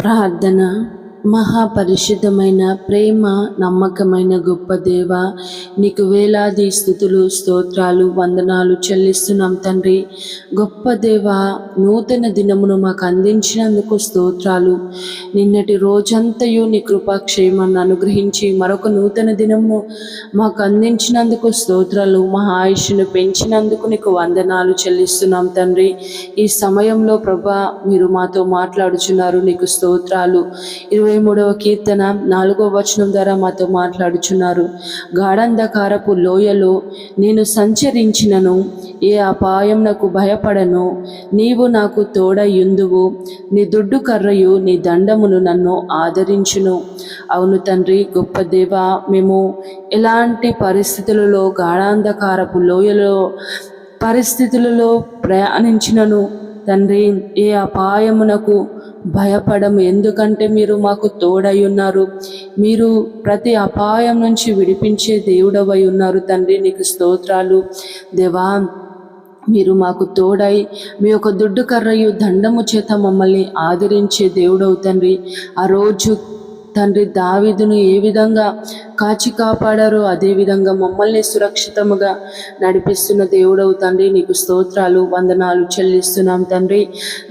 ప్రార్థన. మహాపరిశుద్ధమైన ప్రేమ నమ్మకమైన గొప్ప దేవ, నీకు వేలాది స్తుతులు స్తోత్రాలు వందనాలు చెల్లిస్తున్నాం తండ్రి. గొప్ప దేవ, నూతన దినమును మాకు అందించినందుకు స్తోత్రాలు. నిన్నటి రోజంతయు నీ కృపాక్షేమాన్ని అనుగ్రహించి మరొక నూతన దినమును మాకు అందించినందుకు స్తోత్రాలు. మా ఆయుష్ను పెంచినందుకు నీకు వందనాలు చెల్లిస్తున్నాం తండ్రి. ఈ సమయంలో ప్రభా మీరు మాతో మాట్లాడుచున్నారు, నీకు స్తోత్రాలు. 23వ కీర్తన 4వ వచనం ద్వారా మాతో మాట్లాడుచున్నారు. గాఢంధకారపు లోయలో నేను సంచరించినను ఏ అపాయం నాకు భయపడను. నీవు నాకు తోడయుందువు, నీ దుడ్డు కర్రయు నీ దండమును నన్ను ఆదరించును. అవును తండ్రి, గొప్ప దేవ, మేము ఎలాంటి పరిస్థితులలో గాఢాంధకారపు లోయలో పరిస్థితులలో ప్రయాణించినను తండ్రి ఏ అపాయమునకు భయపడము, ఎందుకంటే మీరు మాకు తోడై ఉన్నారు. మీరు ప్రతి అపాయం నుంచి విడిపించే దేవుడవై ఉన్నారు తండ్రి, నీకు స్తోత్రాలు. దేవా, మీరు మాకు తోడై మీ యొక్క దుడ్డు కర్రయు దండము చేత మమ్మల్ని ఆదరించే దేవుడవు తండ్రి. ఆ రోజు తండ్రి దావీదును ఏ విధంగా కాచి కాపాడారో అదేవిధంగా మమ్మల్ని సురక్షితముగా నడిపిస్తున్న దేవుడవు తండ్రి, నీకు స్తోత్రాలు వందనాలు చెల్లిస్తున్నాం తండ్రి.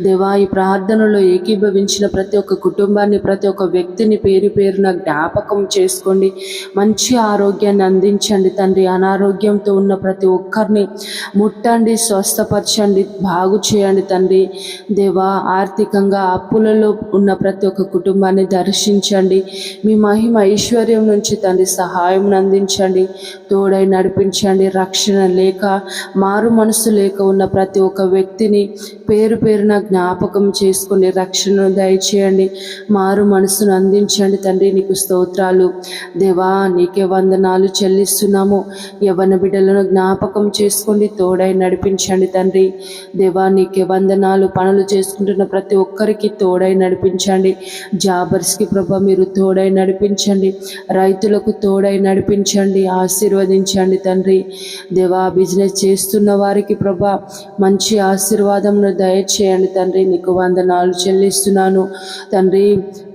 దేవా, ఈ ప్రార్థనలో ఏకీభవించిన ప్రతి ఒక్క కుటుంబాన్ని, ప్రతి ఒక్క వ్యక్తిని పేరు పేరున జ్ఞాపకం చేసుకోండి. మంచి ఆరోగ్యాన్ని అందించండి తండ్రి. అనారోగ్యంతో ఉన్న ప్రతి ఒక్కరిని ముట్టండి, స్వస్థపరచండి, బాగు చేయండి తండ్రి. దేవా, ఆర్థికంగా అప్పులలో ఉన్న ప్రతి ఒక్క కుటుంబాన్ని దర్శించండి. మీ మహిమ ఐశ్వర్యం నుంచి తండ్రి సహాయం అందించండి, తోడై నడిపించండి. రక్షణ లేక మారు మనసు లేక ఉన్న ప్రతి ఒక్క వ్యక్తిని పేరు పేరున జ్ఞాపకం చేసుకుని రక్షణను దయచేయండి, మారు మనసును అందించండి తండ్రి, నీకు స్తోత్రాలు. దేవా, నీకే వందనాలు చెల్లిస్తున్నాము. యవ్వన బిడ్డలను జ్ఞాపకం చేసుకోండి, తోడై నడిపించండి తండ్రి. దేవా, నీకే వందనాలు. పనులు చేసుకుంటున్న ప్రతి ఒక్కరికి తోడై నడిపించండి. జాబర్స్కి ప్రభా మీరు తోడై నడిపించండి, రైతులకు తోడై నడిపించండి, ఆశీర్వదించండి తండ్రి. దేవా, బిజినెస్ చేస్తున్న వారికి ప్రభా మంచి ఆశీర్వాదమును దయచేయండి తండ్రి, నీకు వందనాలు చెల్లిస్తున్నాను తండ్రి.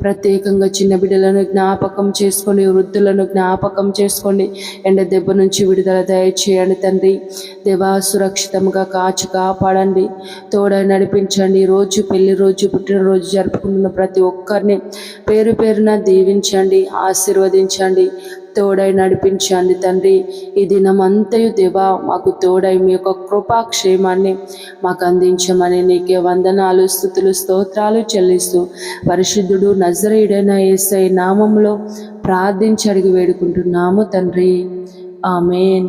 ప్రత్యేకంగా చిన్న బిడ్డలను జ్ఞాపకం చేసుకోండి, వృద్ధులను జ్ఞాపకం చేసుకోండి. ఎండ దెబ్బ నుంచి విడుదల దయచేయండి తండ్రి. దేవా, సురక్షితంగా కాచి కాపాడండి, తోడై నడిపించండి. రోజు పెళ్లి రోజు, పుట్టినరోజు జరుపుకుంటున్న ప్రతి ఒక్కరిని పేరు పేరున దీవించండి, ఆశీర్వదించండి, తోడై నడిపించండి తండ్రి. ఈ దినమంతయు దేవా మాకు తోడై మీ యొక్క కృపాక్షేమాన్ని మాకు అందించమని నీకే వందనాలు, స్తుతులు, స్తోత్రాలు చెల్లిస్తూ పరిశుద్ధుడు నజరేయుడైన యేసయ్య నామములో ప్రార్థించి అడిగి వేడుకుంటున్నాము తండ్రి. ఆమేన్.